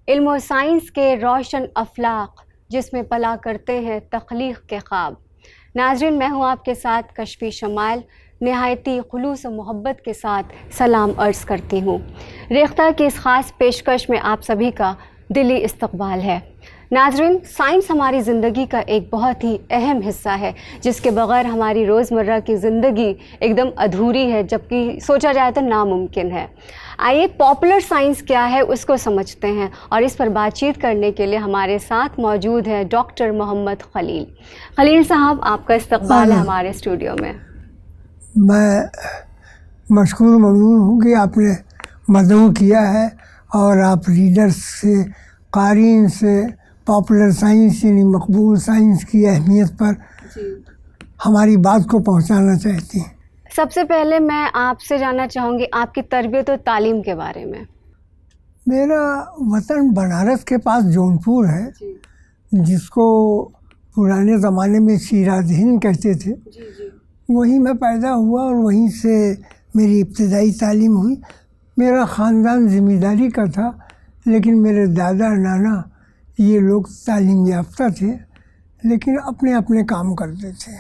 इल्म और साइंस के रोशन अफलाक जिसमें पला करते हैं तख्लीक के ख्वाब। नाज़रीन, मैं हूँ आपके साथ कशफी शमाइल, नहायती खुलूस और मोहब्बत के साथ सलाम अर्ज़ करती हूँ। रेख्ता की इस ख़ास पेशकश में आप सभी का दिली इस्तकबाल है। नाज़रीन, साइंस हमारी ज़िंदगी का एक बहुत ही अहम हिस्सा है जिसके बग़ैर हमारी रोज़मर्रा की ज़िंदगी एकदम अधूरी है, जबकि सोचा जाए तो नामुमकिन है। आइए पॉपुलर साइंस क्या है उसको समझते हैं, और इस पर बातचीत करने के लिए हमारे साथ मौजूद है डॉक्टर मोहम्मद खलील। खलील साहब, आपका इस्तकबाल है हमारे स्टूडियो में। मैं मशकूर ममनून हूँ कि आपने मदऊ किया है और आप रीडर्स से, क़ारीन से पॉपुलर साइंस यानी मकबूल साइंस की अहमियत पर हमारी बात को पहुँचाना चाहती हैं। सबसे पहले मैं आपसे जानना चाहूँगी आपकी तरबियत और तालीम के बारे में। मेरा वतन बनारस के पास जौनपुर है, जिसको पुराने ज़माने में सिराज हिंद कहते थे। वहीं मैं पैदा हुआ और वहीं से मेरी इब्तदाई तालीम हुई। मेरा ख़ानदान ज़िम्मेदारी का था, लेकिन मेरे दादा नाना ये लोग तालीम याफ्ता थे, लेकिन अपने अपने काम करते थे।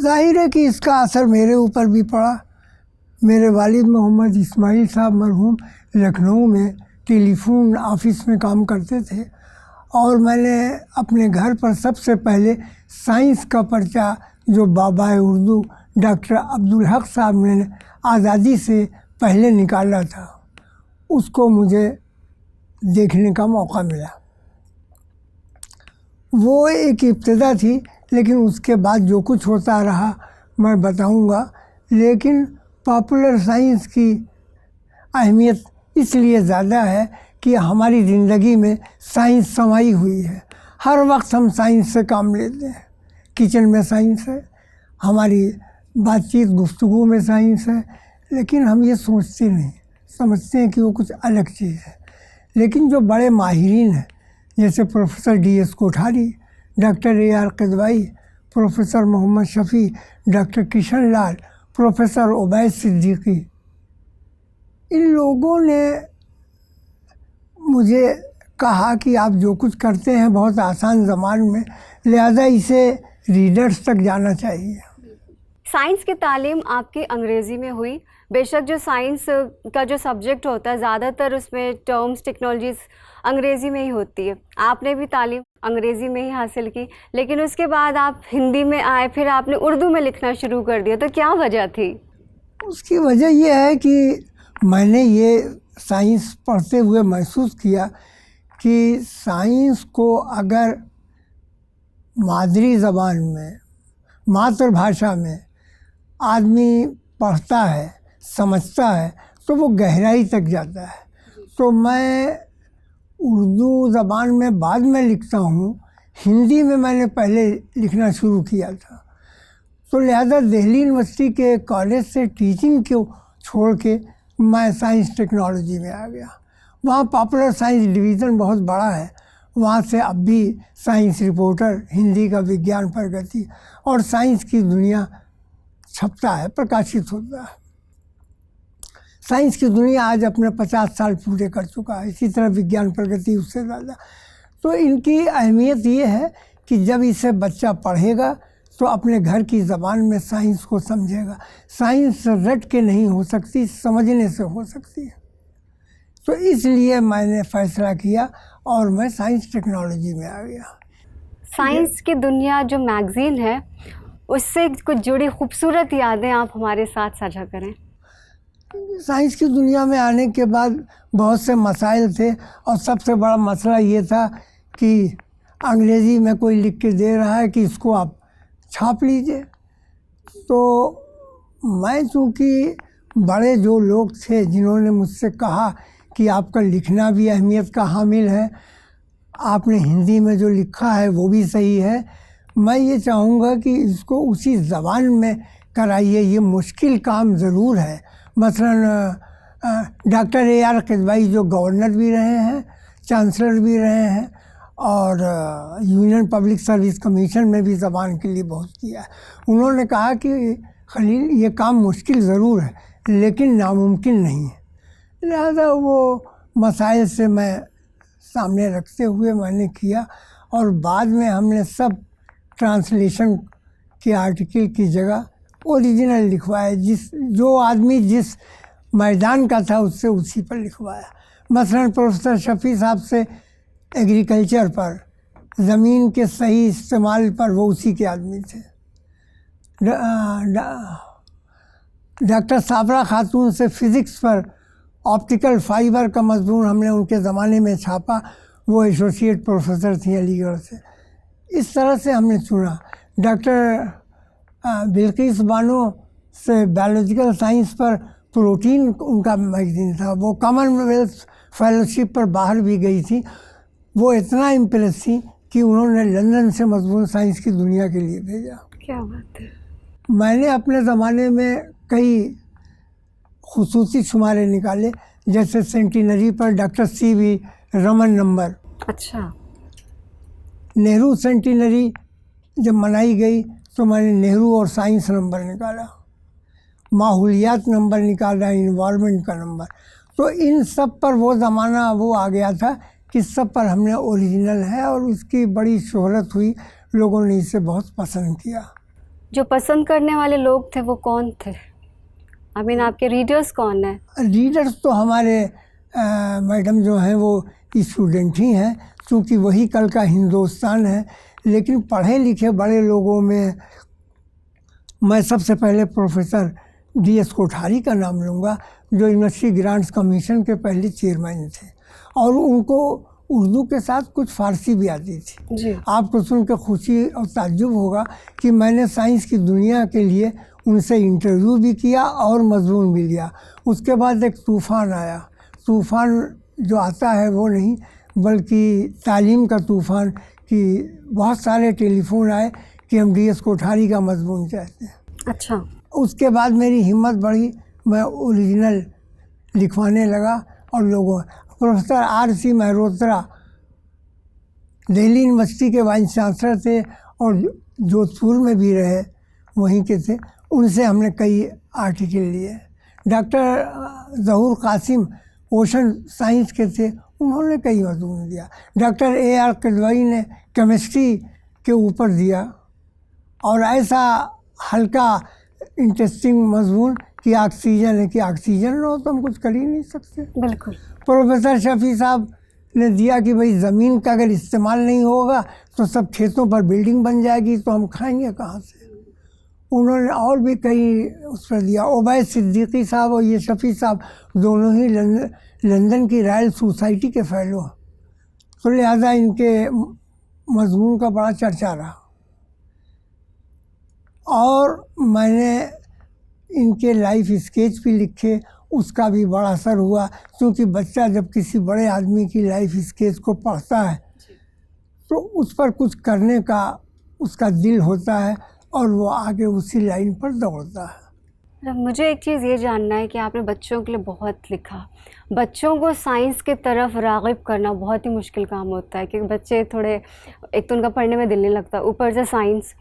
ज़ाहिर है कि इसका असर मेरे ऊपर भी पड़ा। मेरे वालिद मोहम्मद इस्माइल साहब मरहूम लखनऊ में टेलीफोन ऑफिस में काम करते थे, और मैंने अपने घर पर सबसे पहले साइंस का पर्चा जो बाबा उर्दू डॉक्टर अब्दुल हक साहब ने आज़ादी से पहले निकाला था, उसको मुझे देखने का मौका मिला। वो एक इब्तिदा थी, लेकिन उसके बाद जो कुछ होता रहा मैं बताऊंगा। लेकिन पॉपुलर साइंस की अहमियत इसलिए ज़्यादा है कि हमारी ज़िंदगी में साइंस समाई हुई है। हर वक्त हम साइंस से काम लेते हैं। किचन में साइंस है, हमारी बातचीत गुफ्तगू में साइंस है, लेकिन हम ये सोचते नहीं, समझते हैं कि वो कुछ अलग चीज़ है। लेकिन जो बड़े माहिरीन हैं, जैसे professor DS Kothari, doctor AR Kidwai, professor Mohammad Shafi, doctor Kishan Lal, professor Ubaid Siddiqui, इन लोगों ने मुझे कहा कि आप जो कुछ करते हैं बहुत आसान ज़बान में, लिहाजा इसे रीडर्स तक जाना चाहिए। साइंस की तालीम आपकी अंग्रेज़ी में हुई। बेशक जो साइंस का जो सब्जेक्ट होता है ज़्यादातर उसमें टर्म्स, टेक्नोलॉजीज़ अंग्रेज़ी में ही होती है। आपने भी तालीम अंग्रेज़ी में ही हासिल की, लेकिन उसके बाद आप हिंदी में आए, फिर आपने उर्दू में लिखना शुरू कर दिया, तो क्या वजह थी? उसकी वजह यह है कि मैंने ये साइंस पढ़ते हुए महसूस किया कि साइंस को अगर मादरी ज़बान में, मातृभाषा में आदमी पढ़ता है, समझता है, तो वो गहराई तक जाता है। तो मैं उर्दू ज़बान में बाद में लिखता हूँ, हिंदी में मैंने पहले लिखना शुरू किया था। तो लिहाजा दिल्ली यूनिवर्सिटी के कॉलेज से टीचिंग को छोड़ के मैं साइंस टेक्नोलॉजी में आ गया। वहाँ पॉपुलर साइंस डिवीज़न बहुत बड़ा है, वहाँ से अब भी साइंस रिपोर्टर, हिंदी का विज्ञान प्रगति और साइंस की दुनिया छपता है, प्रकाशित होता है। साइंस की दुनिया आज अपने 50 साल पूरे कर चुका है, इसी तरह विज्ञान प्रगति उससे ज़्यादा। तो इनकी अहमियत ये है कि जब इसे बच्चा पढ़ेगा तो अपने घर की ज़बान में साइंस को समझेगा। साइंस रट के नहीं हो सकती, समझने से हो सकती है। तो इसलिए मैंने फ़ैसला किया और मैं साइंस टेक्नोलॉजी में आ गया। साइंस की दुनिया जो मैगज़ीन है, उससे कुछ जुड़ी खूबसूरत यादें आप हमारे साथ साझा करें। साइंस की दुनिया में आने के बाद बहुत से मसाइल थे, और सबसे बड़ा मसला ये था कि अंग्रेज़ी में कोई लिख के दे रहा है कि इसको आप छाप लीजिए। तो मैं चूँकि बड़े जो लोग थे जिन्होंने मुझसे कहा कि आपका लिखना भी अहमियत का हामिल है, आपने हिंदी में जो लिखा है वो भी सही है, मैं ये चाहूँगा कि इसको उसी ज़बान में कराइए। ये मुश्किल काम ज़रूर है। मसलन डॉक्टर AR किदवाई जो गवर्नर भी रहे हैं, चांसलर भी रहे हैं, और यूनियन पब्लिक सर्विस कमीशन में भी ज़बान के लिए बहुत किया है। उन्होंने कहा कि खलील, ये काम मुश्किल ज़रूर है लेकिन नामुमकिन नहीं है। लिहाजा वो मसाइल से मैं सामने रखते हुए मैंने किया, और बाद में हमने सब ट्रांसलेशन के आर्टिकल की जगह ओरिजिनल लिखवाया, जो आदमी जिस मैदान का था उससे उसी पर लिखवाया। मसलन प्रोफेसर शफ़ी साहब से एग्रीकल्चर पर, ज़मीन के सही इस्तेमाल पर वो उसी के आदमी थे। डॉक्टर साबरा खातून से फ़िज़िक्स पर ऑप्टिकल फाइबर का मजमून हमने उनके ज़माने में छापा, वो एसोसिएट प्रोफेसर थी अलीगढ़ से। इस तरह से हमने चुना। डॉक्टर बिल्किस बानो से बायोलॉजिकल साइंस पर प्रोटीन उनका मैगज़ीन था, वो कॉमनवेल्थ फेलोशिप पर बाहर भी गई थी। वो इतना इम्प्रेस थी कि उन्होंने लंदन से मजमून साइंस की दुनिया के लिए भेजा। क्या बात है। मैंने अपने ज़माने में कई खुसूसी शुमारे निकाले, जैसे सेंटिनरी पर डॉक्टर सी.वी. रमन नंबर। अच्छा। नेहरू सेंटिनरी जब मनाई गई तो मैंने नेहरू और साइंस नंबर निकाला, माहौलियात नंबर निकाला, इन्वायरमेंट का नंबर। तो इन सब पर वो ज़माना वो आ गया था कि सब पर हमने ओरिजिनल है, और उसकी बड़ी शोहरत हुई, लोगों ने इसे बहुत पसंद किया। जो पसंद करने वाले लोग थे वो कौन थे? आई मीन आपके रीडर्स कौन है? रीडर्स तो हमारे मैडम जो हैं वो स्टूडेंट ही हैं, क्योंकि वही कल का हिंदुस्तान है। लेकिन पढ़े लिखे बड़े लोगों में मैं सबसे पहले प्रोफेसर D.S. कोठारी का नाम लूँगा, जो यूनिवर्सिटी ग्रांट्स कमीशन के पहले चेयरमैन थे, और उनको उर्दू के साथ कुछ फ़ारसी भी आती थी जी। आपको सुनकर खुशी और ताज्जुब होगा कि मैंने साइंस की दुनिया के लिए उनसे इंटरव्यू भी किया और मजमून भी लिया। उसके बाद एक तूफ़ान आया। तूफ़ान जो आता है वो नहीं, बल्कि तालीम का तूफ़ान, कि बहुत सारे टेलीफोन आए कि हम D.S. कोठारी का मजमून चाहते हैं। अच्छा। उसके बाद मेरी हिम्मत बढ़ी, मैं ओरिजिनल लिखवाने लगा, और लोगों professor R.C. Mehrotra Delhi university के वाइस चांसलर थे और जोधपुर में भी रहे, वहीं के थे, उनसे हमने कई आर्टिकल लिए। डॉक्टर ज़हूर कासिम ओशन साइंस के थे, उन्होंने कई मजमून दिया। Doctor A.R. किदवई ने केमिस्ट्री के ऊपर दिया, और ऐसा हल्का इंटरेस्टिंग मजमून कि ऑक्सीजन है, कि ऑक्सीजन न हो तो हम कुछ कर ही नहीं सकते। बिल्कुल। प्रोफेसर शफ़ी साहब ने दिया कि भाई ज़मीन का अगर इस्तेमाल नहीं होगा तो सब खेतों पर बिल्डिंग बन जाएगी, तो हम खाएंगे कहाँ से। उन्होंने और भी कई उस पर दिया। ओबैद सिद्दीकी साहब और ये शफ़ी साहब दोनों ही लंदन की रॉयल सोसाइटी के फ़ेलो, तो लिहाजा इनके मजमून का बड़ा चर्चा रहा। और मैंने इनके लाइफ स्केच भी लिखे, उसका भी बड़ा असर हुआ, क्योंकि बच्चा जब किसी बड़े आदमी की लाइफ स्केच को पढ़ता है तो उस पर कुछ करने का उसका दिल होता है, और वो आगे उसी लाइन पर दौड़ता है। मुझे एक चीज़ ये जानना है कि आपने बच्चों के लिए बहुत लिखा। बच्चों को साइंस की तरफ राग़िब करना बहुत ही मुश्किल काम होता है, क्योंकि बच्चे थोड़े, एक तो उनका पढ़ने में दिल नहीं लगता, ऊपर से साइंस।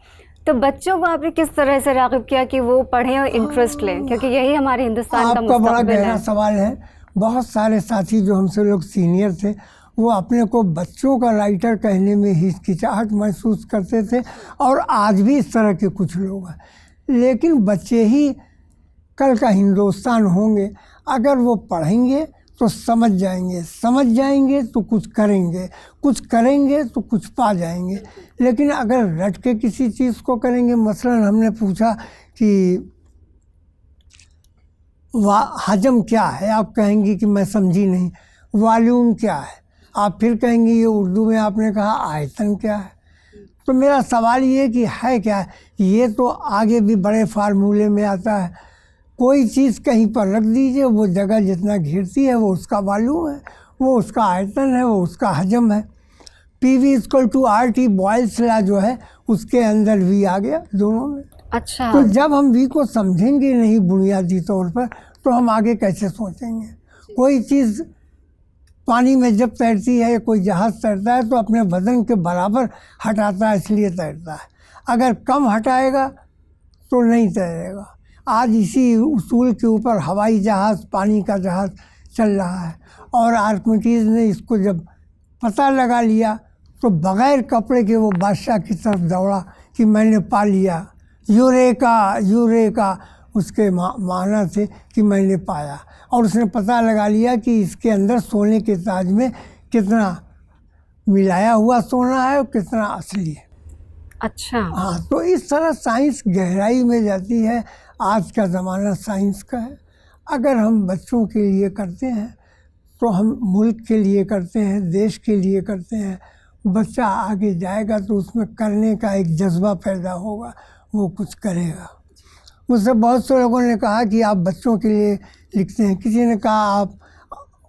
तो बच्चों को आपने किस तरह से राग़िब किया कि वो पढ़ें और इंटरेस्ट लें, क्योंकि यही हमारे हिंदुस्तान का मुस्तक़बिल है। आपका बड़ा गहरा सवाल है। बहुत सारे साथी जो हमसे लोग सीनियर थे, वो अपने को बच्चों का राइटर कहने में हिचकिचाहट महसूस करते थे, और आज भी इस तरह के कुछ लोग हैं। लेकिन बच्चे ही कल का हिंदुस्तान होंगे। अगर वो पढ़ेंगे तो समझ जाएंगे तो कुछ करेंगे तो कुछ पा जाएंगे। लेकिन अगर रट के किसी चीज़ को करेंगे, मसलन हमने पूछा कि हजम क्या है, आप कहेंगी कि मैं समझी नहीं। वॉल्यूम क्या है, आप फिर कहेंगी ये उर्दू में आपने कहा आयतन क्या है। तो मेरा सवाल ये कि है क्या, ये तो आगे भी बड़े फार्मूले में आता है। कोई चीज़ कहीं पर रख दीजिए, वो जगह जितना घेरती है वो उसका वॉल्यूम है, वो उसका आयतन है, वो उसका हजम है। PV=RT बॉयल्स लॉ जो है उसके अंदर V आ गया दोनों में। अच्छा। तो जब हम V को समझेंगे नहीं बुनियादी तौर पर, तो हम आगे कैसे सोचेंगे। कोई चीज़ पानी में जब तैरती है, कोई जहाज़ तैरता है तो अपने वज़न के बराबर हटाता है, इसलिए तैरता है। अगर कम हटाएगा तो नहीं तैरेगा। आज इसी उसूल के ऊपर हवाई जहाज़, पानी का जहाज़ चल रहा है। और आर्किमिडीज ने इसको जब पता लगा लिया तो बग़ैर कपड़े के वो बादशाह की तरफ दौड़ा कि मैंने पा लिया। यूरेका यूरेका उसके माना थे कि मैंने पाया। और उसने पता लगा लिया कि इसके अंदर सोने के ताज में कितना मिलाया हुआ सोना है और कितना असली है। अच्छा। हाँ, तो इस तरह साइंस गहराई में जाती है। आज का ज़माना साइंस का है। अगर हम बच्चों के लिए करते हैं तो हम मुल्क के लिए करते हैं, देश के लिए करते हैं। बच्चा आगे जाएगा तो उसमें करने का एक जज्बा पैदा होगा, वो कुछ करेगा। मुझसे बहुत से लोगों ने कहा कि आप बच्चों के लिए लिखते हैं, किसी ने कहा आप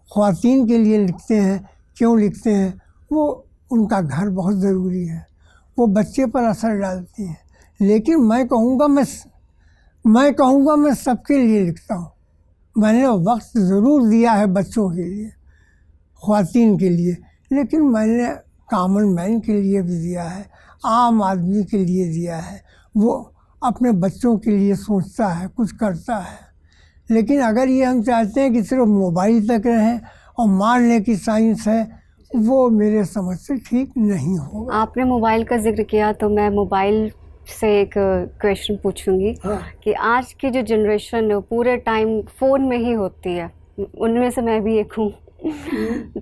ख़वातीन के लिए लिखते हैं, क्यों लिखते हैं? वो उनका घर बहुत ज़रूरी है, वो बच्चे पर असर डालती हैं। लेकिन मैं कहूँगा मैं सबके लिए लिखता हूँ। मैंने वक्त ज़रूर दिया है बच्चों के लिए, ख़वातीन के लिए, लेकिन मैंने कॉमन मैन के लिए भी दिया है, आम आदमी के लिए दिया है। वो अपने बच्चों के लिए सोचता है, कुछ करता है। लेकिन अगर ये हम चाहते हैं कि सिर्फ मोबाइल तक रहें और मान लें कि साइंस है, वो मेरे समझ से ठीक नहीं होगा। आपने मोबाइल का जिक्र किया तो मैं मोबाइल से एक क्वेश्चन पूछूंगी। हाँ। कि आज की जो जनरेशन है वो पूरे टाइम फ़ोन में ही होती है, उनमें से मैं भी एक हूँ।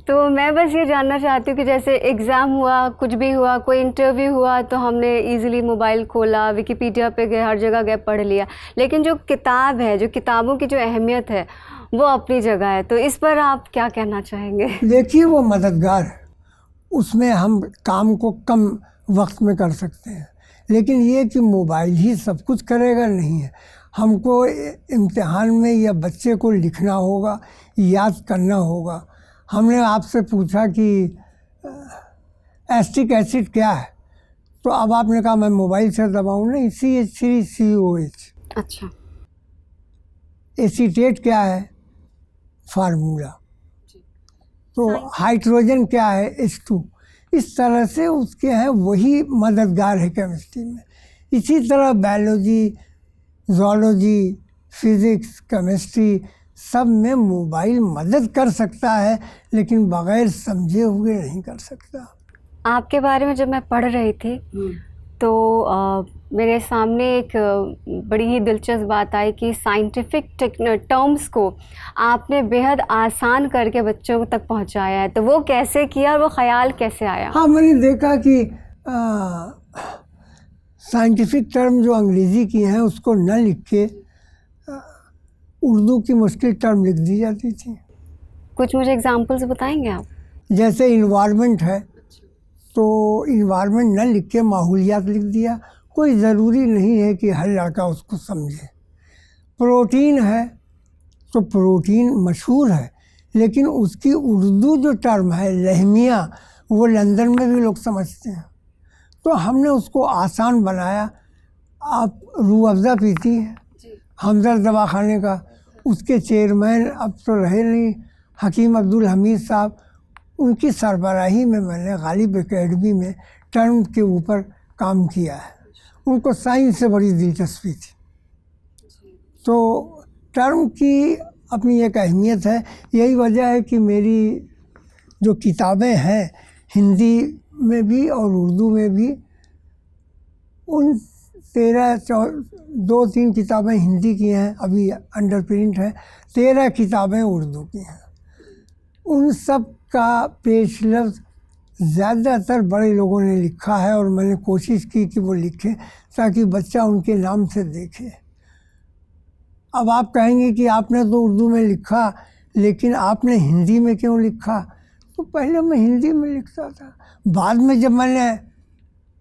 तो मैं बस ये जानना चाहती हूँ कि जैसे एग्ज़ाम हुआ, कुछ भी हुआ, कोई इंटरव्यू हुआ तो हमने इजीली मोबाइल खोला, विकिपीडिया पे गए, हर जगह गए, पढ़ लिया। लेकिन जो किताब है, जो किताबों की जो अहमियत है वो अपनी जगह है। तो इस पर आप क्या कहना चाहेंगे? देखिए, वो मददगार है, उसमें हम काम को कम वक्त में कर सकते हैं। लेकिन ये कि मोबाइल ही सब कुछ करेगा नहीं है। हमको इम्तिहान में या बच्चे को लिखना होगा, याद करना होगा। हमने आपसे पूछा कि एसिटिक एसिड क्या है, तो अब आपने कहा मैं मोबाइल से दबाऊँ, नहीं, CH3COH। अच्छा। एसीटेट क्या है, फार्मूला। तो हाइड्रोजन क्या है, H2। इस तरह से उसके हैं, वही मददगार है केमिस्ट्री में। इसी तरह बायोलॉजी, ज़ूलॉजी, फिज़िक्स, केमिस्ट्री सब में मोबाइल मदद कर सकता है, लेकिन बग़ैर समझे हुए नहीं कर सकता। आपके बारे में जब मैं पढ़ रही थी तो मेरे सामने एक बड़ी ही दिलचस्प बात आई कि साइंटिफिक टर्म्स को आपने बेहद आसान करके बच्चों तक पहुंचाया है। तो वो कैसे किया और वो ख़याल कैसे आया? हाँ, मैंने देखा कि साइंटिफिक टर्म जो अंग्रेज़ी की हैं उसको न लिख के उर्दू की मुश्किल टर्म लिख दी जाती थी। कुछ मुझे एग्जांपल्स बताएंगे आप? जैसे इन्वायरमेंट है तो इन्वायरमेंट न लिख के माहौलियात लिख दिया। कोई ज़रूरी नहीं है कि हर लड़का उसको समझे। प्रोटीन है तो प्रोटीन मशहूर है, लेकिन उसकी उर्दू जो टर्म है लहमिया, वो लंदन में भी लोग समझते हैं। तो हमने उसको आसान बनाया। आप रूह अफ़ज़ा पीती हैं, हमदर्द दवाखाने का, उसके चेयरमैन अब तो रहे नहीं, हकीम अब्दुल हमीद साहब, उनकी सरबराही में मैंने गालिब एकेडमी में टर्म के ऊपर काम किया है। उनको साइंस से बड़ी दिलचस्पी थी, तो टर्म की अपनी एक अहमियत है। यही वजह है कि मेरी जो किताबें हैं हिंदी में भी और उर्दू में भी, उन 2-3 किताबें हिंदी की हैं, अभी अंडर प्रिंट है, 13 किताबें उर्दू की हैं। उन सब का पेश लफ्ज़ ज़्यादातर बड़े लोगों ने लिखा है और मैंने कोशिश की कि वो लिखें ताकि बच्चा उनके नाम से देखे। अब आप कहेंगे कि आपने तो उर्दू में लिखा, लेकिन आपने हिंदी में क्यों लिखा? तो पहले मैं हिंदी में लिखता था, बाद में जब मैंने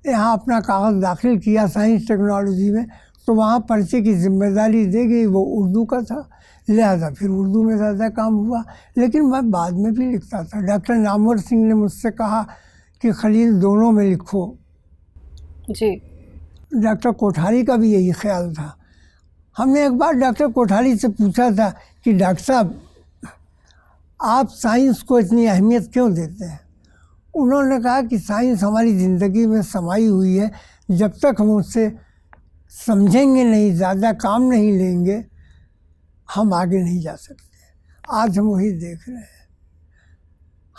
यहाँ अपना कागज़ दाखिल किया साइंस टेक्नोलॉजी में, तो वहाँ पर्चे की जिम्मेदारी दी गई, वो उर्दू का था, लिहाजा फिर उर्दू में ज़्यादा काम हुआ। लेकिन मैं बाद में भी लिखता था। डॉक्टर नामवर सिंह ने मुझसे कहा कि खलील दोनों में लिखो जी। डॉक्टर कोठारी का भी यही ख्याल था। हमने एक बार डॉक्टर कोठारी से पूछा था कि डॉक्टर साहब, आप साइंस को इतनी अहमियत क्यों देते हैं? उन्होंने कहा कि साइंस हमारी ज़िंदगी में समाई हुई है, जब तक हम उससे समझेंगे नहीं, ज़्यादा काम नहीं लेंगे, हम आगे नहीं जा सकते। आज हम वही देख रहे हैं।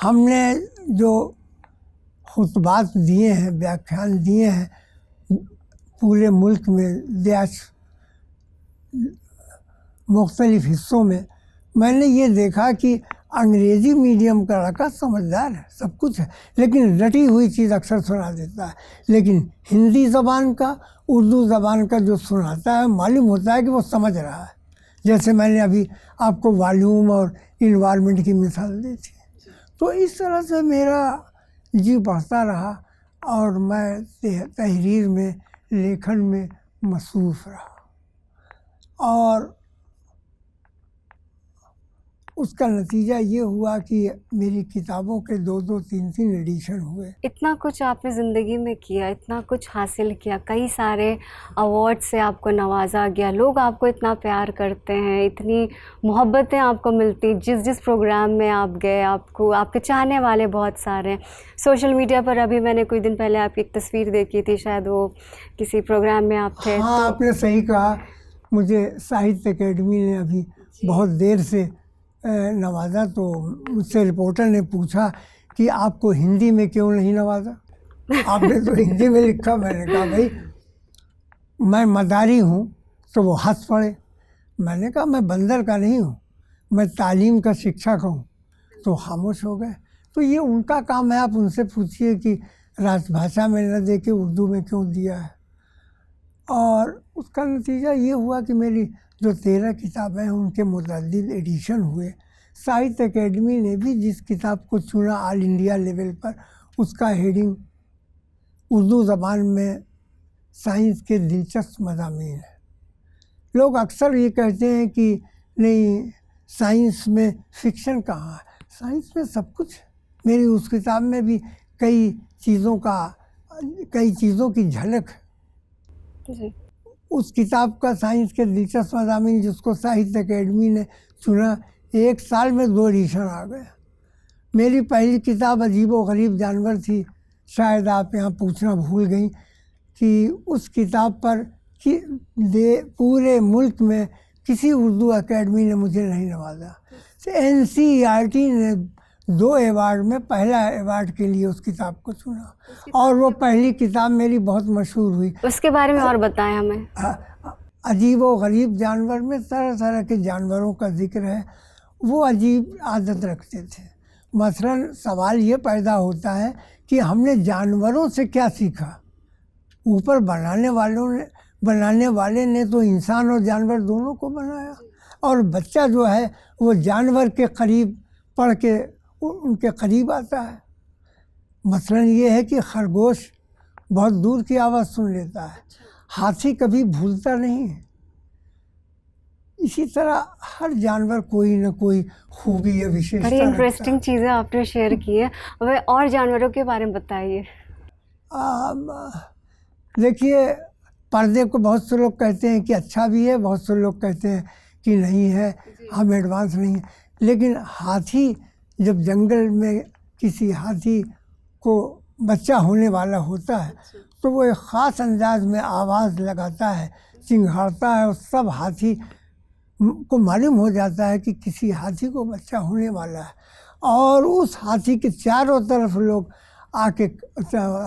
हमने जो खुतबात दिए हैं, व्याख्यान दिए हैं पूरे मुल्क में, देश मुख्तलिफ हिस्सों में, मैंने ये देखा कि अंग्रेज़ी मीडियम का लड़का समझदार है, सब कुछ है, लेकिन रटी हुई चीज़ अक्सर सुना देता है। लेकिन हिंदी ज़बान का, उर्दू ज़बान का जो सुनाता है, मालूम होता है कि वो समझ रहा है। जैसे मैंने अभी आपको वॉल्यूम और इन्वायरमेंट की मिसाल दी थी। तो इस तरह से मेरा जी बढ़ता रहा और मैं तहरीर में, लेखन में मसरूफ़ रहा। और उसका नतीजा ये हुआ कि मेरी किताबों के 2-2, 3-3 एडिशन हुए। इतना कुछ आपने ज़िंदगी में किया, इतना कुछ हासिल किया, कई सारे अवार्ड से आपको नवाजा गया, लोग आपको इतना प्यार करते हैं, इतनी मोहब्बतें आपको मिलती, जिस जिस प्रोग्राम में आप गए आपको आपके चाहने वाले बहुत सारे हैं। सोशल मीडिया पर अभी मैंने कुछ दिन पहले आपकी एक तस्वीर देखी थी, शायद वो किसी प्रोग्राम में आप थे। हाँ, आपने सही कहा। मुझे साहित्य अकेडमी ने अभी बहुत देर से नवाजा, तो मुझसे रिपोर्टर ने पूछा कि आपको हिंदी में क्यों नहीं नवाजा? आपने तो हिंदी में लिखा। मैंने कहा भाई मैं मदारी हूँ, तो वो हंस पड़े। मैंने कहा मैं बंदर का नहीं हूँ, मैं तालीम का शिक्षक हूँ, तो खामोश हो गए। तो ये उनका काम है, आप उनसे पूछिए कि राजभाषा में न दे के उर्दू में क्यों दिया है। और उसका नतीजा ये हुआ कि मेरी जो 13 किताबें हैं उनके मुतअद्दिद एडिशन हुए। साहित्य अकेडमी ने भी जिस किताब को चुना ऑल इंडिया लेवल पर, उसका हेडिंग उर्दू ज़बान में साइंस के दिलचस्प मज़ामीन है। लोग अक्सर ये कहते हैं कि नहीं, साइंस में फ़िक्शन कहाँ है? साइंस में सब कुछ है। मेरी उस किताब में भी कई चीज़ों की झलक है। उस किताब का साइंस के दिलचस्प मज़ामीन, जिसको साहित्य अकेडमी ने चुना, 1 साल में 2 एडिशन आ गए। मेरी पहली किताब अजीब व गरीब जानवर थी। शायद आप यहाँ पूछना भूल गई कि उस किताब पर कि पूरे मुल्क में किसी उर्दू अकेडमी ने मुझे नहीं नवाजा। NCERT ने 2 अवार्ड में पहला अवार्ड के लिए उस किताब को चुना, और वो पहली किताब मेरी बहुत मशहूर हुई। उसके बारे में और बताएं हमें। अजीब व गरीब जानवर में तरह तरह के जानवरों का जिक्र है। वो अजीब आदत रखते थे। मसलन सवाल ये पैदा होता है कि हमने जानवरों से क्या सीखा? ऊपर बनाने वाले ने तो इंसान और जानवर दोनों को बनाया, और बच्चा जो है वो जानवर के करीब पढ़ के उनके करीब आता है। मसलन ये है कि खरगोश बहुत दूर की आवाज़ सुन लेता है, हाथी कभी भूलता नहीं है। इसी तरह हर जानवर कोई न कोई खूबी या विशेषता बड़ी इंटरेस्टिंग चीज़ें आपने शेयर की है। और जानवरों के बारे में बताइए। देखिए, पर्दे को बहुत से लोग कहते हैं कि अच्छा भी है, बहुत से लोग कहते हैं कि नहीं है, हम एडवांस नहीं है। लेकिन हाथी, जब जंगल में किसी हाथी को बच्चा होने वाला होता है, तो वो एक ख़ास अंदाज में आवाज़ लगाता है, चिंघाड़ता है, और सब हाथी को मालूम हो जाता है कि किसी हाथी को बच्चा होने वाला है। और उस हाथी के चारों तरफ लोग आके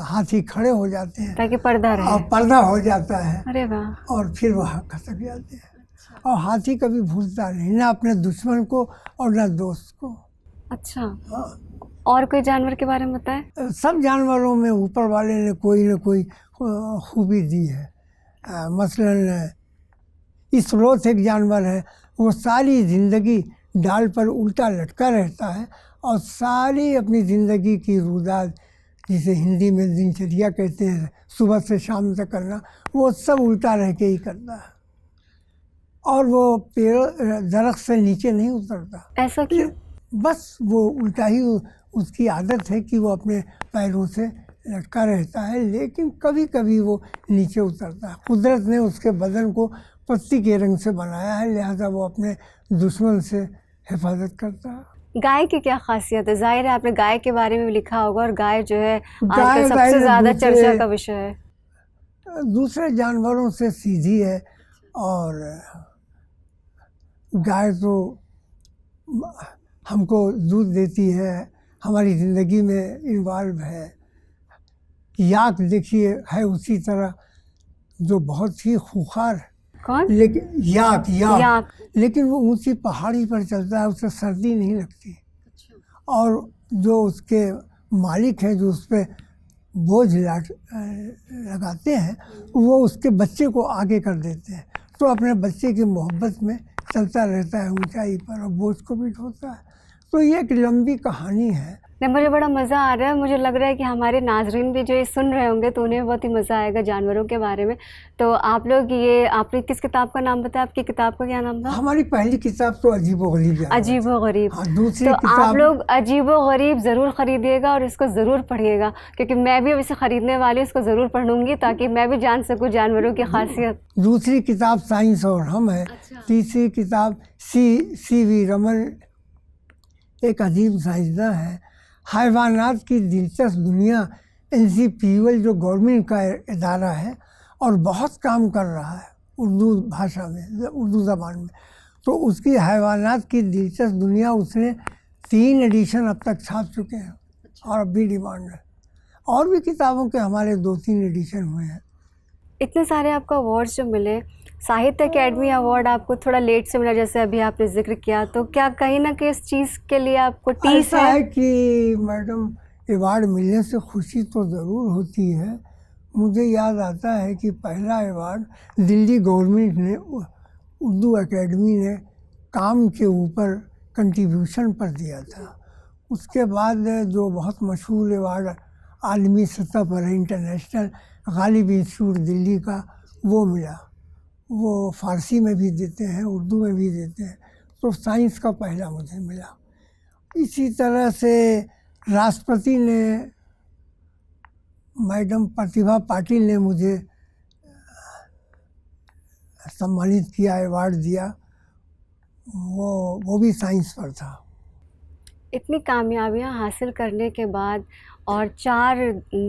हाथी खड़े हो जाते हैं ताकि पर्दा रहे, और पर्दा हो जाता है। अरे वाह। और फिर वहाँ खसक जाते हैं। और हाथी कभी भूलता नहीं, ना अपने दुश्मन को और ना दोस्त को। अच्छा। हाँ। और कोई जानवर के बारे में बताएं। सब जानवरों में ऊपर वाले ने कोई न कोई खूबी दी है। मसलन स्लोथ एक जानवर है, वो सारी ज़िंदगी डाल पर उल्टा लटका रहता है, और सारी अपनी ज़िंदगी की रुदाद, जिसे हिंदी में दिनचर्या कहते हैं, सुबह से शाम तक करना, वो सब उल्टा रह के ही करता है। और वो दरख्त से नीचे नहीं उतरता। ऐसा क्यों? बस वो उल्टा ही उसकी आदत है कि वो अपने पैरों से लटका रहता है, लेकिन कभी कभी वो नीचे उतरता है। कुदरत ने उसके बदन को पत्ती के रंग से बनाया है, लिहाजा वो अपने दुश्मन से हिफाजत करता है। गाय की क्या खासियत है? जाहिर है आपने गाय के बारे में भी लिखा होगा, और गाय जो है आजकल सबसे ज़्यादा चर्चा का विषय है। दूसरे जानवरों से सीधी है, और गाय तो हमको दूध देती है, हमारी ज़िंदगी में इन्वॉल्व है। याक देखिए है उसी तरह, जो बहुत ही खूंखार है, कौन? लेकिन याक याक। लेकिन वो ऊंची पहाड़ी पर चलता है, उसे सर्दी नहीं लगती। और जो उसके मालिक हैं, जो उस पर बोझ लगाते हैं, वो उसके बच्चे को आगे कर देते हैं, तो अपने बच्चे की मोहब्बत में चलता रहता है ऊंचाई पर और बोझ को भी ढोता है। तो ये एक लंबी कहानी है। नहीं, मुझे बड़ा मज़ा आ रहा है। मुझे लग रहा है कि हमारे नाजरीन भी जो ये सुन रहे होंगे तो उन्हें बहुत ही मज़ा आएगा जानवरों के बारे में। तो आप लोग ये, आपने किस किताब का नाम बताया? आपकी किताब का क्या नाम था? हमारी पहली किताब तो अजीबोगरीब जानवर। अजीबोगरीब। हाँ, दूसरी तो किताब आप लोग अजीबोगरीब ज़रूर ख़रीदिएगा और इसको ज़रूर पढ़िएगा, क्योंकि मैं भी अब इसे ख़रीदने वाली हूँ, इसको ज़रूर पढ़ूंगी ताकि मैं भी जान सकूँ जानवरों की खासियत। दूसरी किताब साइंस और हम है। अच्छा। तीसरी किताब सी.वी. रमन एक अजीब साइंसदान है। हैवानात की दिलचस्प दुनिया NCPUL जो गवर्नमेंट का इदारा है और बहुत काम कर रहा है उर्दू भाषा में, उर्दू ज़बान में। तो उसकी हैवानात की दिलचस्प दुनिया उसने 3 एडिशन अब तक छाप चुके हैं और अब भी डिमांड है। और भी किताबों के हमारे 2-3 एडिशन हुए हैं। इतने सारे आपको अवार्ड्स जो मिले, साहित्य अकेडमी अवार्ड आपको थोड़ा लेट से मिला जैसे अभी आपने जिक्र किया, तो क्या कहीं ना कहीं इस चीज़ के लिए आपको टीस ऐसा है कि मैडम, अवार्ड मिलने से खुशी तो ज़रूर होती है। मुझे याद आता है कि पहला अवार्ड दिल्ली गवर्नमेंट ने, उर्दू एकेडमी ने काम के ऊपर कंट्रीब्यूशन पर दिया था। उसके बाद जो बहुत मशहूर अवार्ड आलमी सतह पर है, इंटरनेशनल गालिब इंस्टीट्यूट दिल्ली का, वो मिला। वो फ़ारसी में भी देते हैं, उर्दू में भी देते हैं। तो साइंस का पहला मुझे मिला। इसी तरह से राष्ट्रपति ने, मैडम प्रतिभा पाटिल ने मुझे सम्मानित किया, अवार्ड दिया। वो भी साइंस पर था। इतनी कामयाबियां हासिल करने के बाद और 4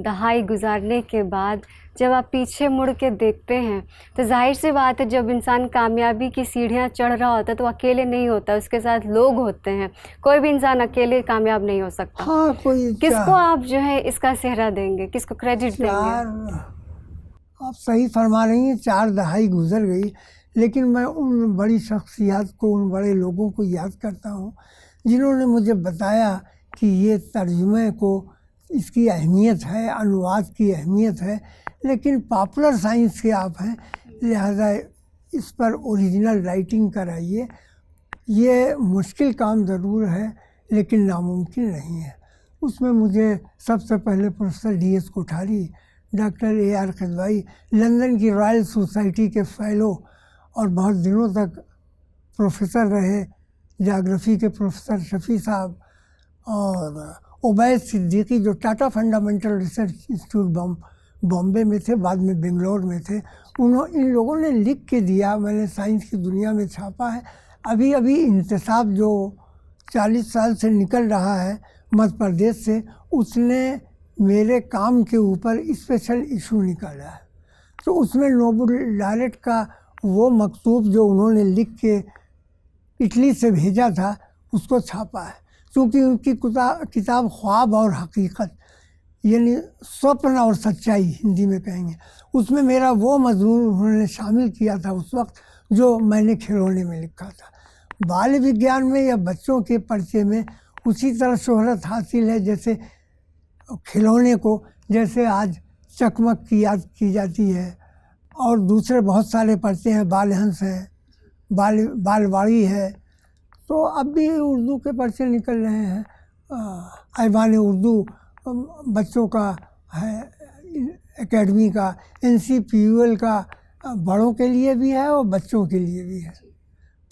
दहाई गुजारने के बाद जब आप पीछे मुड़ के देखते हैं तो जाहिर सी बात है, जब इंसान कामयाबी की सीढ़ियां चढ़ रहा होता है तो अकेले नहीं होता, उसके साथ लोग होते हैं। कोई भी इंसान अकेले कामयाब नहीं हो सकता। हाँ, किसको आप जो है इसका सेहरा देंगे, किसको क्रेडिट देंगे? आप सही फरमा रही हैं, 4 दहाई गुजर गई, लेकिन मैं उन बड़ी शख्सियत को, उन बड़े लोगों को याद करता हूँ जिन्होंने मुझे बताया कि ये तर्जुमे को, इसकी अहमियत है, अनुवाद की अहमियत है। लेकिन पॉपुलर साइंस के आप हैं, लिहाजा इस पर ओरिजिनल राइटिंग कराइए। ये मुश्किल काम ज़रूर है लेकिन नामुमकिन नहीं है। उसमें मुझे सबसे पहले professor DS Kothari, doctor AR Khajwai, London की रॉयल सोसाइटी के फेलो और बहुत दिनों तक प्रोफेसर रहे, ज्योग्राफी के प्रोफेसर शफ़ी साहब, और उबैद सिद्दीकी जो Tata fundamental research institute Bombay में थे, बाद में बेंगलोर में थे। इन लोगों ने लिख के दिया, मैंने साइंस की दुनिया में छापा है। अभी अभी इंतसाब जो 40 साल से निकल रहा है मध्य प्रदेश से, उसने मेरे काम के ऊपर स्पेशल इशू निकाला है। तो उसमें नोबेल laureate का वो मकतूब जो उन्होंने लिख के इटली से भेजा था, उसको छापा है। क्योंकि उनकी किताब ख्वाब और हकीकत, यानी स्वप्न और सच्चाई हिंदी में कहेंगे, उसमें मेरा वो मजमून उन्होंने शामिल किया था उस वक्त जो मैंने खिलौने में लिखा था। बाल विज्ञान में या बच्चों के पर्चे में उसी तरह शोहरत हासिल है जैसे खिलौने को, जैसे आज चकमक की याद की जाती है। और दूसरे बहुत सारे पर्चे हैं, बालहंस है, बालवाड़ी है। तो अब भी उर्दू के पर्चे निकल रहे हैं। ऐवान उर्दू बच्चों का है, एकेडमी का, NCPUL का बड़ों के लिए भी है और बच्चों के लिए भी है।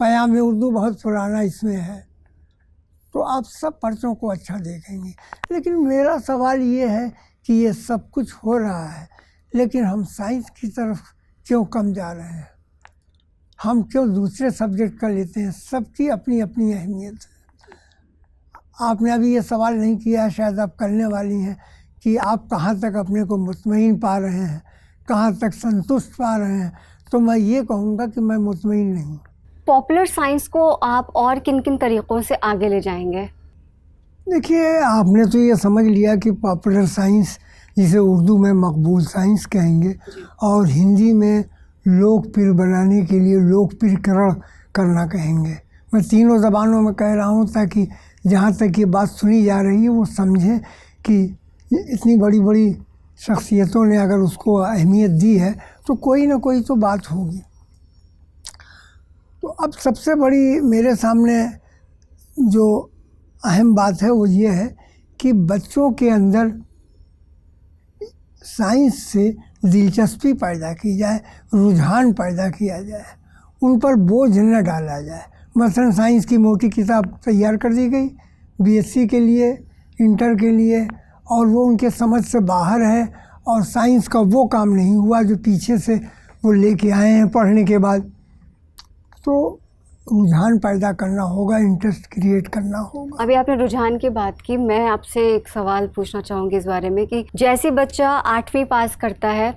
पयाम उर्दू बहुत पुराना इसमें है। तो आप सब पर्चों को अच्छा देखेंगे। लेकिन मेरा सवाल ये है कि ये सब कुछ हो रहा है, लेकिन हम साइंस की तरफ क्यों कम जा रहे हैं? हम क्यों दूसरे सब्जेक्ट का लेते हैं? सबकी अपनी अपनी अहमियत है। आपने अभी ये सवाल नहीं किया, शायद आप करने वाली हैं कि आप कहाँ तक अपने को मुतमईन पा रहे हैं, कहाँ तक संतुष्ट पा रहे हैं। तो मैं ये कहूँगा कि मैं मुतमईन नहीं। पॉपुलर साइंस को आप और किन किन तरीक़ों से आगे ले जाएंगे? देखिए, आपने तो ये समझ लिया कि पॉपुलर साइंस, जिसे उर्दू में मकबूल साइंस कहेंगे, और हिंदी में लोकप्रिय बनाने के लिए लोकप्रियकरण करना कहेंगे। मैं तीनों ज़बानों में कह रहा हूँ ताकि जहाँ तक ये बात सुनी जा रही है वो समझें कि इतनी बड़ी बड़ी शख्सियतों ने अगर उसको अहमियत दी है तो कोई ना कोई तो बात होगी। तो अब सबसे बड़ी मेरे सामने जो अहम बात है वो ये है कि बच्चों के अंदर साइंस से दिलचस्पी पैदा की जाए, रुझान पैदा किया जाए, उन पर बोझ न डाला जाए। मसलन साइंस की मोटी किताब तैयार कर दी गई बीएससी के लिए, इंटर के लिए, और वो उनके समझ से बाहर है, और साइंस का वो काम नहीं हुआ जो पीछे से वो लेके आए हैं पढ़ने के बाद। तो रुझान पैदा करना होगा, इंटरेस्ट क्रिएट करना होगा। अभी आपने रुझान की बात की, मैं आपसे एक सवाल पूछना चाहूँगी इस बारे में कि जैसे बच्चा 8वीं पास करता है,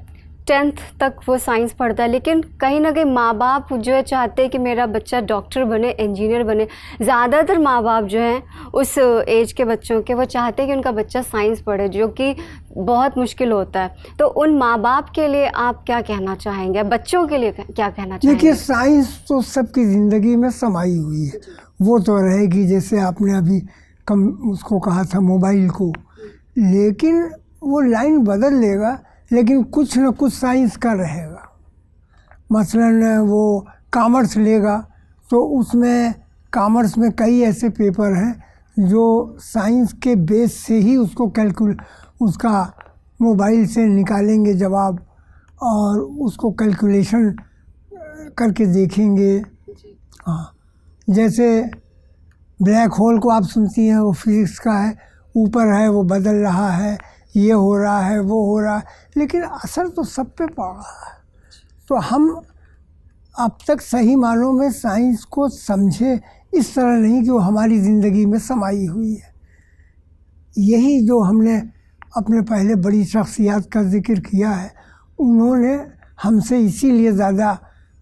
10th तक वो साइंस पढ़ता है, लेकिन कहीं ना कहीं माँ बाप जो है चाहते हैं कि मेरा बच्चा डॉक्टर बने, इंजीनियर बने। ज़्यादातर माँ बाप जो हैं उस एज के बच्चों के, वो चाहते हैं कि उनका बच्चा साइंस पढ़े, जो कि बहुत मुश्किल होता है। तो उन माँ बाप के लिए आप क्या कहना चाहेंगे, बच्चों के लिए क्या कहना चाहेंगे? देखिए, साइंस तो सबकी ज़िंदगी में समाई हुई है, वो तो रहेगी। जैसे आपने अभी कम उसको कहा था मोबाइल को, लेकिन वो लाइन बदल लेगा, लेकिन कुछ न कुछ साइंस का रहेगा। मसलन वो कॉमर्स लेगा तो उसमें कॉमर्स में कई ऐसे पेपर हैं जो साइंस के बेस से ही उसका मोबाइल से निकालेंगे जवाब, और उसको कैलकुलेशन करके देखेंगे। हाँ, जैसे ब्लैक होल को आप सुनती हैं, वो फिज़िक्स का है, ऊपर है, वो बदल रहा है, ये हो रहा है, वो हो रहा है, लेकिन असर तो सब पे पड़ रहा है। तो हम अब तक सही मानों में साइंस को समझे इस तरह नहीं कि वो हमारी ज़िंदगी में समाई हुई है। यही जो हमने अपने पहले बड़ी शख्सियत का जिक्र किया है, उन्होंने हमसे इसीलिए ज़्यादा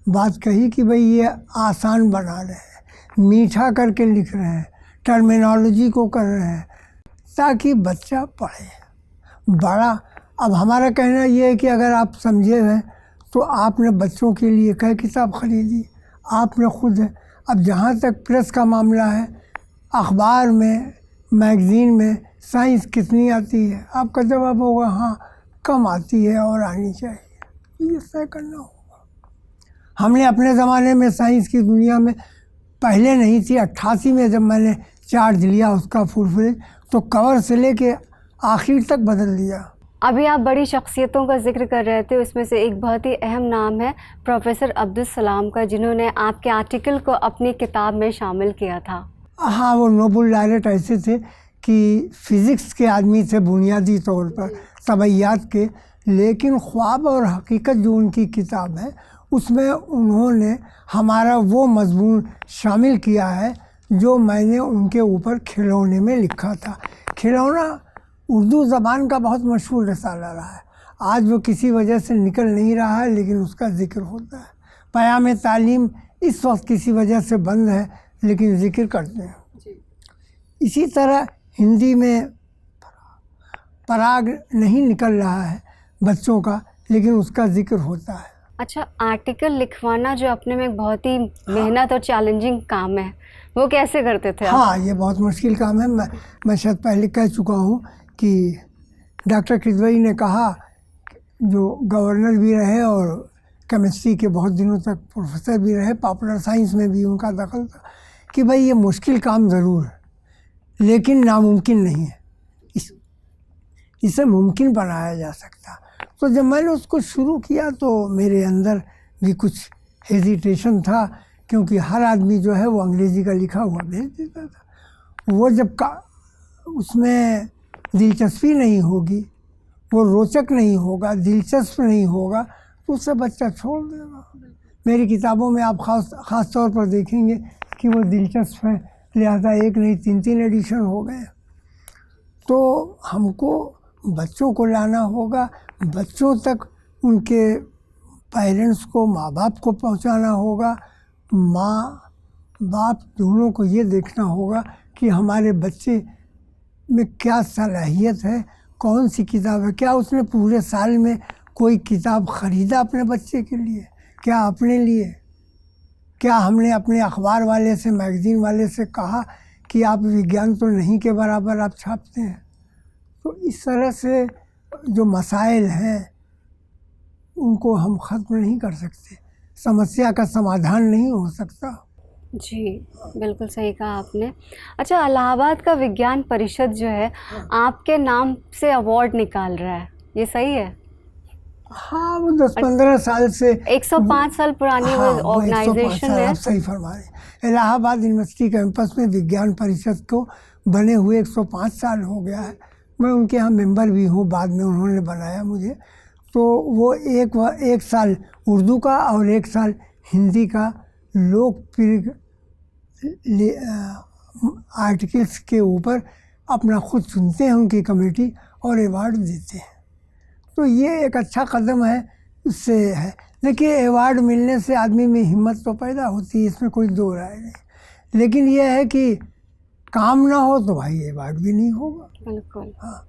बात कही कि भाई ये आसान बना रहे हैं, मीठा करके लिख रहे हैं, टर्मिनोलॉजी को कर रहे हैं ताकि बच्चा पढ़े। बड़ा अब हमारा कहना ये है कि अगर आप समझे हैं तो आपने बच्चों के लिए कई किताब खरीदी, आपने खुद है। अब जहाँ तक प्रेस का मामला है, अखबार में, मैगज़ीन में साइंस कितनी आती है? आपका जवाब होगा हाँ, कम आती है और आनी चाहिए। ये तय करना होगा। हमने अपने ज़माने में साइंस की दुनिया में पहले नहीं थी। 88 में जब मैंने चार्ज लिया उसका फुल तो कवर से लेके आखिर तक बदल दिया। अभी आप बड़ी शख्सियतों का जिक्र कर रहे थे, उसमें से एक बहुत ही अहम नाम है प्रोफेसर अब्दुल सलाम का, जिन्होंने आपके आर्टिकल को अपनी किताब में शामिल किया था। हाँ, वो नोबल laureate ऐसे थे कि फ़िज़िक्स के आदमी थे बुनियादी तौर पर, तबैयात के, लेकिन ख्वाब और हकीकत जो उनकी किताब है उसमें उन्होंने हमारा वो मजमून शामिल किया है जो मैंने उनके ऊपर खिलौने में लिखा था। खिलौना उर्दू ज़बान का बहुत मशहूर रसाला रहा है। आज वो किसी वजह से निकल नहीं रहा है, लेकिन उसका ज़िक्र होता है। पयाम तालीम इस वक्त किसी वजह से बंद है, लेकिन ज़िक्र करते हैं। इसी तरह हिंदी में पराग नहीं निकल रहा है बच्चों का, लेकिन उसका ज़िक्र होता है। अच्छा, आर्टिकल लिखवाना जो अपने में एक बहुत ही मेहनत और चैलेंजिंग काम है, वो कैसे करते थे आप? हाँ, ये बहुत मुश्किल काम है। मैं शायद पहले कह चुका हूँ कि डॉक्टर किदवई ने कहा, जो गवर्नर भी रहे और केमिस्ट्री के बहुत दिनों तक प्रोफेसर भी रहे, पॉपुलर साइंस में भी उनका दखल था, कि भाई ये मुश्किल काम ज़रूर है लेकिन नामुमकिन नहीं है, इसे मुमकिन बनाया जा सकता। तो जब मैंने उसको शुरू किया तो मेरे अंदर भी कुछ हेजिटेशन था, क्योंकि हर आदमी जो है वो अंग्रेज़ी का लिखा हुआ भेज देता था। वो जब उसमें दिलचस्पी नहीं होगी, वो रोचक नहीं होगा, दिलचस्प नहीं होगा, तो उससे बच्चा छोड़ देगा। मेरी किताबों में आप ख़ास तौर पर देखेंगे कि वो दिलचस्प है, लिहाजा एक नहीं 3 एडिशन हो गए। तो हमको बच्चों को लाना होगा, बच्चों तक उनके पेरेंट्स को, माँ बाप को पहुँचाना होगा। माँ बाप दोनों को ये देखना होगा कि हमारे बच्चे में क्या सलाहियत है, कौन सी किताब है, क्या उसने पूरे साल में कोई किताब ख़रीदा अपने बच्चे के लिए, क्या अपने लिए, क्या हमने अपने अखबार वाले से, मैगज़ीन वाले से कहा कि आप विज्ञान तो नहीं के बराबर आप छापते हैं। तो इस तरह से जो मसाइल हैं उनको हम ख़त्म नहीं कर सकते, समस्या का समाधान नहीं हो सकता। जी, बिल्कुल सही कहा आपने। अच्छा, इलाहाबाद का विज्ञान परिषद जो है आपके नाम से अवार्ड निकाल रहा है, ये सही है? हाँ, वो 10-15 साल से 105 साल पुरानी हाँ, वो ऑर्गेनाइजेशन है। आप सही फरमा रहे हैं। इलाहाबाद यूनिवर्सिटी कैंपस में विज्ञान परिषद को बने हुए 105 साल हो गया है। मैं उनके यहाँ मेंबर भी हूँ, बाद में उन्होंने बनाया मुझे। तो वो एक साल उर्दू का और एक साल हिंदी का लोकप्रिय आर्टिकल्स के ऊपर अपना खुद चुनते हैं उनकी कमेटी और अवार्ड देते हैं। तो ये एक अच्छा कदम है, उससे है। देखिए, अवार्ड मिलने से आदमी में हिम्मत तो पैदा होती है, इसमें कोई दो राय नहीं। लेकिन यह है कि काम ना हो तो भाई अवार्ड भी नहीं होगा। बिल्कुल। हाँ,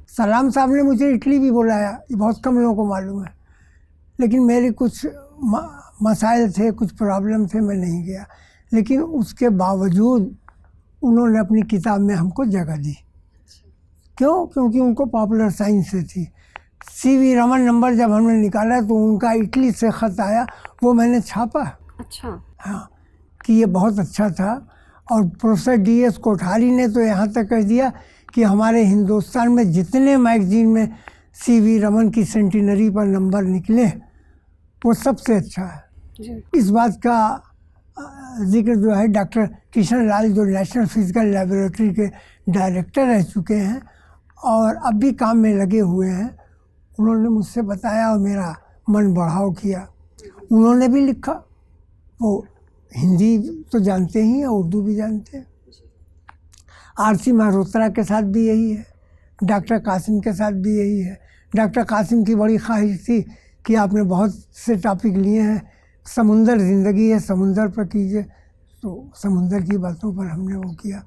सलाम साहब ने मुझे इटली भी बुलाया, ये बहुत कम लोगों को मालूम है। लेकिन मेरे कुछ मसाइल थे, कुछ प्रॉब्लम थे, मैं नहीं गया। लेकिन उसके बावजूद उन्होंने अपनी किताब में हमको जगह दी। क्यों? क्योंकि उनको पॉपुलर साइंस से थी। CV रमन नंबर जब हमने निकाला तो उनका इटली से ख़त आया, वो मैंने छापा। अच्छा। हाँ, कि ये बहुत अच्छा था। और प्रोफेसर DS कोठारी ने तो यहाँ तक कह दिया कि हमारे हिंदुस्तान में जितने मैगज़ीन में CV रमन की सेंटिनरी पर नंबर निकले वो सबसे अच्छा है। जी। इस बात का जिक्र जो है डॉक्टर किशन लाल, जो नेशनल फिजिकल लेबोरेटरी के डायरेक्टर रह चुके हैं और अब भी काम में लगे हुए हैं, उन्होंने मुझसे बताया और मेरा मन बढ़ाव किया। उन्होंने भी लिखा, वो हिंदी तो जानते ही हैं, उर्दू भी जानते हैं। RC मल्होत्रा के साथ भी यही है, डॉक्टर कासिम के साथ भी यही है। डॉक्टर कासिम की बड़ी ख्वाहिश थी कि आपने बहुत से टॉपिक लिए हैं, समुंदर ज़िंदगी है, समुंदर पर कीजिए। तो समुंदर की बातों पर हमने वो किया।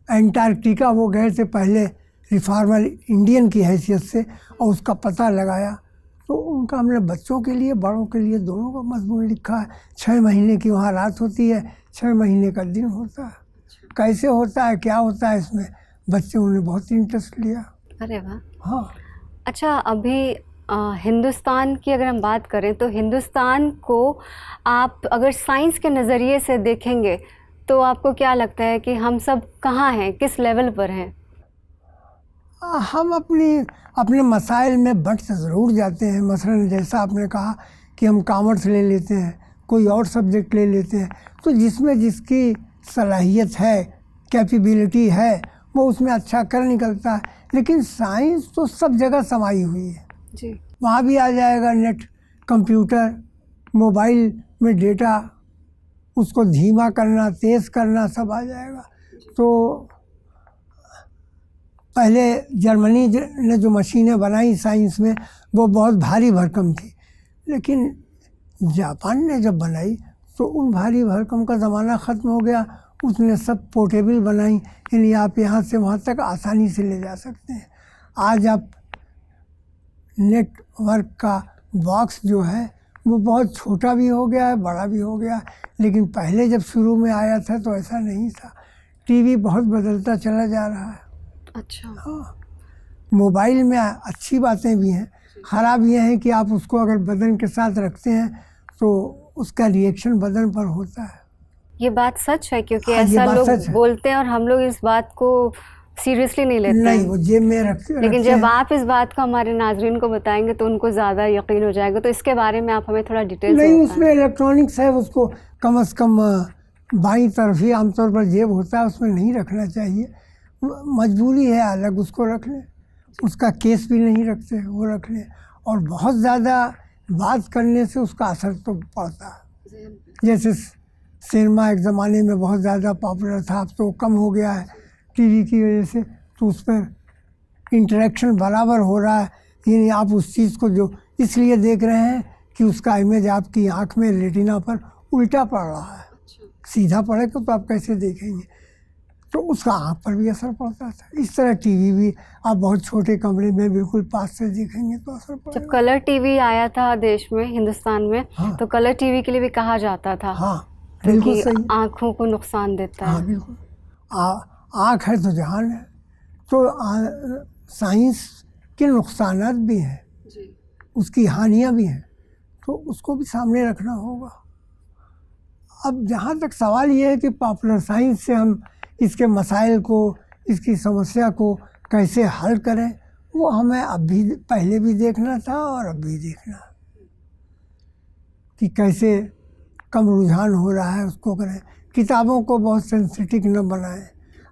एंटार्क्टिका वो गए थे पहले रिफॉर्मर इंडियन की हैसियत से, और उसका पता लगाया। तो उनका हमने बच्चों के लिए, बड़ों के लिए, दोनों का मजमून लिखा है। 6 महीने की वहाँ रात होती है, 6 महीने का दिन होता है। कैसे होता है, क्या होता है, इसमें बच्चों ने बहुत इंटरेस्ट लिया। अरे वाह। हाँ। अच्छा, अभी हिंदुस्तान की अगर हम बात करें तो हिंदुस्तान को आप अगर साइंस के नज़रिए से देखेंगे तो आपको क्या लगता है कि हम सब कहाँ हैं, किस लेवल पर हैं? हम अपने मसाइल में बंट ज़रूर जाते हैं। मसलन जैसा आपने कहा कि हम कॉमर्स ले लेते हैं, कोई और सब्जेक्ट ले लेते हैं, तो जिसमें जिसकी सलाहियत है, कैपेबिलिटी है, वो उसमें अच्छा कर निकलता है। लेकिन साइंस तो सब जगह समाई हुई है। जी। वहाँ भी आ जाएगा नेट, कंप्यूटर, मोबाइल में डेटा, उसको धीमा करना, तेज़ करना, सब आ जाएगा। तो पहले जर्मनी ने जो मशीनें बनाई साइंस में, वो बहुत भारी भरकम थी। लेकिन जापान ने जब बनाई तो उन भारी भरकम का ज़माना ख़त्म हो गया। उसने सब पोर्टेबल बनाई, यानी आप यहाँ से वहाँ तक आसानी से ले जा सकते हैं। आज आप नेटवर्क का बॉक्स जो है वो बहुत छोटा भी हो गया है, बड़ा भी हो गया है। लेकिन पहले जब शुरू में आया था तो ऐसा नहीं था। TV बहुत बदलता चला जा रहा है। अच्छा। हाँ, मोबाइल में अच्छी बातें भी हैं, ख़राब ये है कि आप उसको अगर बदन के साथ रखते हैं तो उसका रिएक्शन बदन पर होता है। ये बात सच है, क्योंकि हाँ, ऐसा लोग बोलते हैं और हम लोग इस बात को सीरियसली नहीं लेते नहीं, हैं। वो जेब में रखते लेकिन जब आप इस बात को हमारे नाजरीन को बताएंगे तो उनको ज़्यादा यकीन हो जाएगा। तो इसके बारे में आप हमें थोड़ा डिटेल से नहीं, उसमें इलेक्ट्रॉनिक्स है, उसको कम से कम बाईं तरफ ही आमतौर पर जेब होता है, उसमें नहीं रखना चाहिए। मजबूरी है अलग उसको रख लें, उसका केस भी नहीं रखते, वो रख लें। और बहुत ज़्यादा बात करने से उसका असर तो पड़ता है। जैसे सिनेमा एक ज़माने में बहुत ज़्यादा पॉपुलर था, अब तो कम हो गया है TV की वजह से। तो उस पर इंटरेक्शन बराबर हो रहा है, यानी आप उस चीज़ को जो इसलिए देख रहे हैं कि उसका इमेज आपकी आँख में, रेटिना पर उल्टा पड़ रहा है। सीधा पड़ेगा तो आप कैसे देखेंगे? तो उसका आँख पर भी असर पड़ता था। इस तरह टीवी भी आप बहुत छोटे कमरे में बिल्कुल पास से देखेंगे तो असर जब पड़ेगा। कलर टीवी आया था देश में, हिंदुस्तान में, हाँ। तो कलर टीवी के लिए भी कहा जाता था हाँ बिल्कुल कि सही। आँखों को नुकसान देता हाँ है। बिल्कुल। आँख है तो जहान है। तो साइंस के नुकसानात भी हैं, उसकी हानियाँ भी हैं, तो उसको भी सामने रखना होगा। अब जहाँ तक सवाल ये है कि पॉपुलर साइंस से हम इसके मसाइल को, इसकी समस्या को कैसे हल करें, वो हमें अभी पहले भी देखना था और अब भी देखना कि कैसे कम रुझान हो रहा है उसको करें। किताबों को बहुत सेंसिटिव न बनाएं,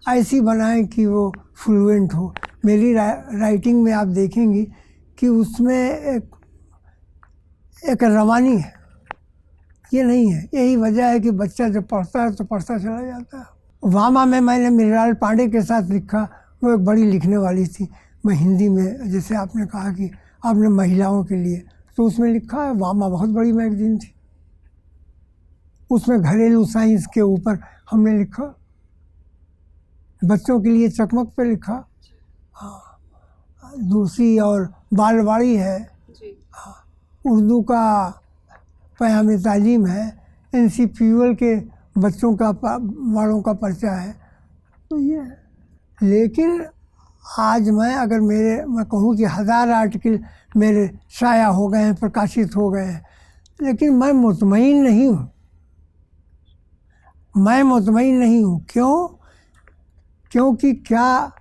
ऐसी बनाएं कि वो फ्लुएंट हो। मेरी राइटिंग में आप देखेंगी कि उसमें एक रवानी है, ये नहीं है। यही वजह है कि बच्चा जब पढ़ता है तो पढ़ता चला जाता है। वामा में मैंने मृणाल पांडे के साथ लिखा, वो एक बड़ी लिखने वाली थी। मैं हिंदी में, जैसे आपने कहा कि आपने महिलाओं के लिए, तो उसमें लिखा है। वामा बहुत बड़ी मैगजीन थी, उसमें घरेलू साइंस के ऊपर हमने लिखा, बच्चों के लिए चकमक पे लिखा। हाँ, दूसरी और बालवाड़ी है, उर्दू का क़याम तालीम है, NCPUL के बच्चों का वालों का पर्चा है। तो ये है। लेकिन आज मैं कहूँ कि 1000 आर्टिकल मेरे शाया हो गए हैं, प्रकाशित हो गए हैं, लेकिन मैं मुतमईन नहीं हूँ। मैं मुतमईन नहीं हूँ। क्यों? क्योंकि क्या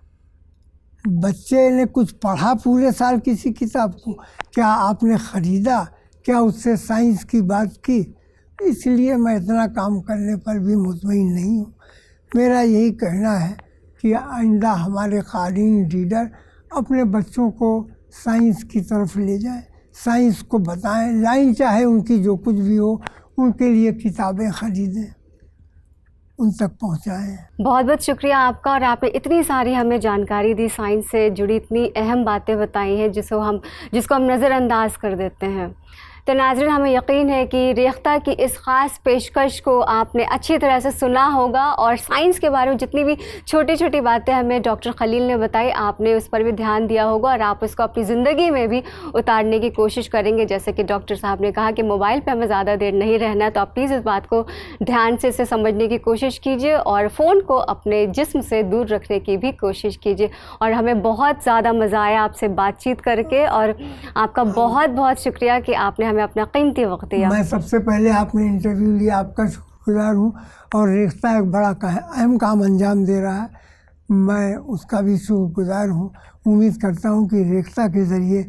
बच्चे ने कुछ पढ़ा पूरे साल किसी किताब को? क्या आपने ख़रीदा? क्या उससे साइंस की बात की? इसलिए मैं इतना काम करने पर भी मुतमईन नहीं हूँ। मेरा यही कहना है कि आइंदा हमारे क़ारीन रीडर अपने बच्चों को साइंस की तरफ ले जाएं, साइंस को बताएं। लाइन चाहे उनकी जो कुछ भी हो, उनके लिए किताबें ख़रीदें, उन तक पहुँचाएँ। बहुत बहुत शुक्रिया आपका, और आपने इतनी सारी हमें जानकारी दी, साइंस से जुड़ी इतनी अहम बातें बताई हैं जिसको हम नज़रअंदाज कर देते हैं। तो नाज़रीन, हमें यकीन है कि रेख्ता की इस ख़ास पेशकश को आपने अच्छी तरह से सुना होगा, और साइंस के बारे में जितनी भी छोटी छोटी बातें हमें डॉक्टर खलील ने बताई, आपने उस पर भी ध्यान दिया होगा और आप उसको अपनी ज़िंदगी में भी उतारने की कोशिश करेंगे। जैसे कि डॉक्टर साहब ने कहा कि मोबाइल पे हमें ज़्यादा देर नहीं रहना है, तो आप प्लीज़ इस बात को ध्यान से इसे समझने की कोशिश कीजिए और फ़ोन को अपने जिस्म से दूर रखने की भी कोशिश कीजिए। और हमें बहुत ज़्यादा मज़ा आया आपसे बातचीत करके, और आपका बहुत बहुत शुक्रिया कि आपने हमें अपना कीमती वक्त दिया। मैं सबसे पहले आपने इंटरव्यू लिया, आपका शुक्रगुजार हूँ। और रेख्ता एक बड़ा अहम काम अंजाम दे रहा है, मैं उसका भी शुक्रगुजार हूँ। उम्मीद करता हूँ कि रेख्ता के ज़रिए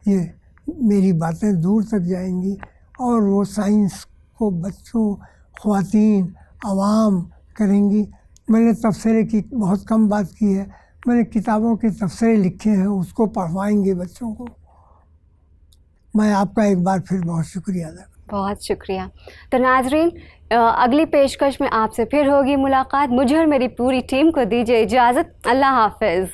ये मेरी बातें दूर तक जाएंगी और वो साइंस को बच्चों, ख़वातीन, आवाम करेंगी। मैंने तबसरे की बहुत कम बात की है, मैंने किताबों के तबसरे लिखे हैं, उसको पढ़वाएंगे बच्चों को। मैं आपका एक बार फिर बहुत शुक्रिया अदा करता हूं। बहुत शुक्रिया। तो नाज़रीन, अगली पेशकश में आपसे फिर होगी मुलाकात। मुझे और मेरी पूरी टीम को दीजिए इजाज़त। अल्लाह हाफ़िज़।